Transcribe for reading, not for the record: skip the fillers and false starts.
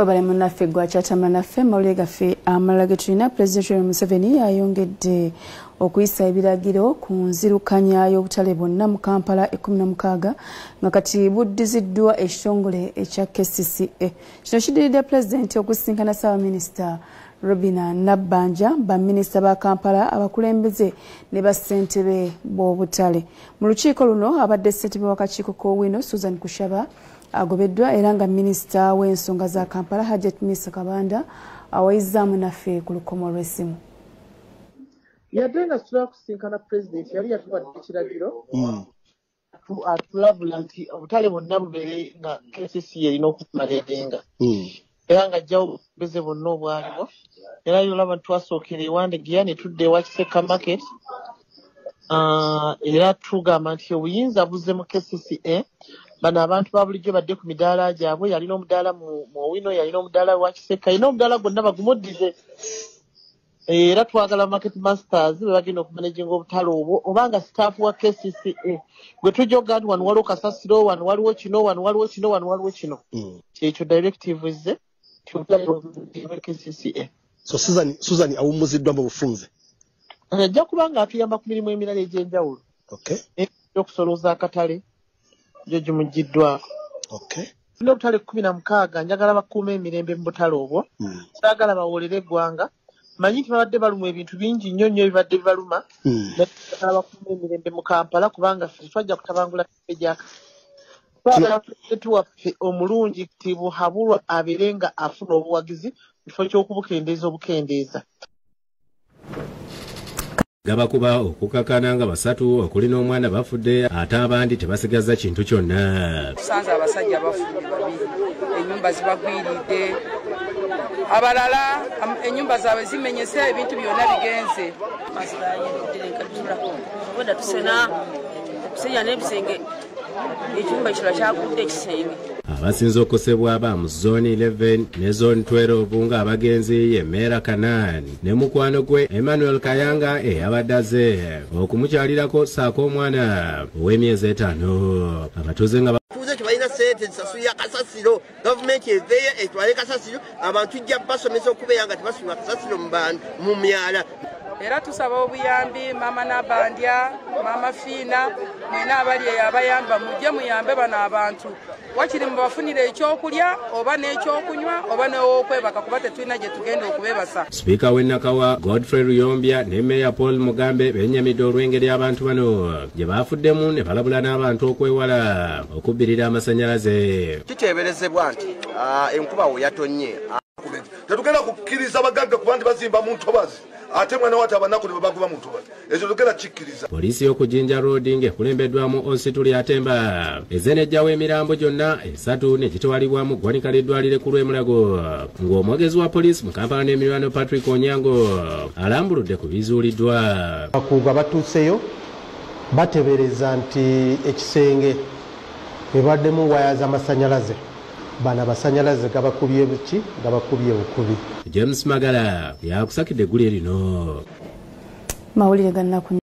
Webale munaffe gwachatama naffe mawulire gaffe amalala ge tulina. President Museveni ayongedde okuyisa ebiragiro ku nzirukanya y'obutale bwonna mu Kampala 16 nga kati buddiziddwa ekitongole ekya KCCA. Kino kiddiridde President okusisinkana Ssaabaminisita Robina Nabbanja, baminisita ba Kampala, abakulembeze ne bassentebe b'obutale. Mu lukiiko luno abadde ssentebe w'akakiiko k'Owino Susan Kushaba agobeddwa era nga minisita w'ensonga za Kampala Hajjat Misa Kabanda awayizzaamu naffe ku lukomo lw'essimu. Yadde nga tutera kusinkana President yali yatuwadde ekiragiro atulabula nti obutale bwonna bubeere nga KCCA erina okumalirirenga era nga ajjawo beze bonna obwaliwo era yolaba twasookera ewandegeya ne tudda ewa Kiseka market era tugamba nti obuyinza buzze mu KCCA. Bano abantu ba bulijjo badde ku midaala gyabwe, yalina omudaala mu Owino, yalina omudaala wa Kiseka, yalina omudaala gwonna bagumuddize. Era twagala market masters be bagenda okumanaginga obutale obwo obanga staff wa KCCA gwe tujoga nti wano waliwo kasasiro, wano waliwo kino, wano waliwo kino, wano waliwo kino. Kyekyo directive izze kyobutale wa KCCA. So Susan awummuziddwa mu bufunze. Ajja kuba nga atuyamba ku mirimu emirala egy'enjawulo. Okay. Okusolooza akatale Joji mujiddwa. Okay. Ndo butale 16 njagala bakuuma emirembe mu butale obwo. Sagala bawolere eggwanga. Manyi nti babadde baluma ebintu bingi nnyo nnyo ebibadde bibaluma. Njagala bakuuma emirembe mu Kampala kubanga ffe twajja kutabangula ejaka. Twagala Pulezidenti waffe omulungi nti buhabulwa abeere nga afuna obuwagizi mu kifo ky'okubukendeeza obukendeeza. Gabakuba okukakana nga basatu okulina omwana bafudde ate abandi tebasigaza kintu kyonna. Tusanze abasajja bafudde babiri, ennyumba zibagwiridde, abalala ennyumba zaabwe zimenyese, ebintu byonna bigenze. Oda tusena okusenya n'ebisenge ekyumba ekirala kyagudde ekisenge. Abasinze okukosebwa aba mu zooni 11 ne zooni 12 nga abagenzi Emera Kanani ne mukwano gwe Emmanuel Kayanga eyabadde aze okumukyalirako saako omwana ow'emyezi 5. Abatuuze nga tuze tebalina ssente zisasulira kasasiro, gavumenti eveeyo etwale kasasiro, abantu ijja basomesa okubeera nga tebasula kasasiro mu myala. Era tusaba obuyambi Mama Nabandya, Mama Fiina, mwena abali abayamba mujje muyambe bano abantu. Wakiri mubafunire ekyokulya oba n'ekyokunywa oba n'okwebaka kuba tetulina gye tugenda okubebasa. Sipiika w'Ennakawa Godfrey Ruyombya ne Meya Paul Mugambe bennyamidde olw'engeri abantu bano gye baafuddemu ne balabula n'abantu okwewala okubbirira amasannyalaze. Kiteeberezebwa nti enkuba we yatonye. Tetugenda kukkiriza abagagga kuba nti bazimba mu ntobazi. Ate mwana wati abanaku ne baguba mu ntobazi. Ekyo tugenda kikkiriza. Polisi y'okujinja road ng'ekulembeddwamu Onsituli Atemba ezenejjawo emirambo gyonna 3 ne gitwalibwamu ggwanika ly'eddwaliro ekkulu e Mulago ng'omwogezi wa polisi mu Kampala n'emirwano Patrick Onyango alambuludde ku bizuuliddwa. Abakugu batuuseyo batebereza nti ekisenge ebaddemu waya z'amasannyalaze. Bana basanyalaze gabakubye buki gabakubye bukubi. James Magala yakusakidde eggulu erino. Mawulire gannaku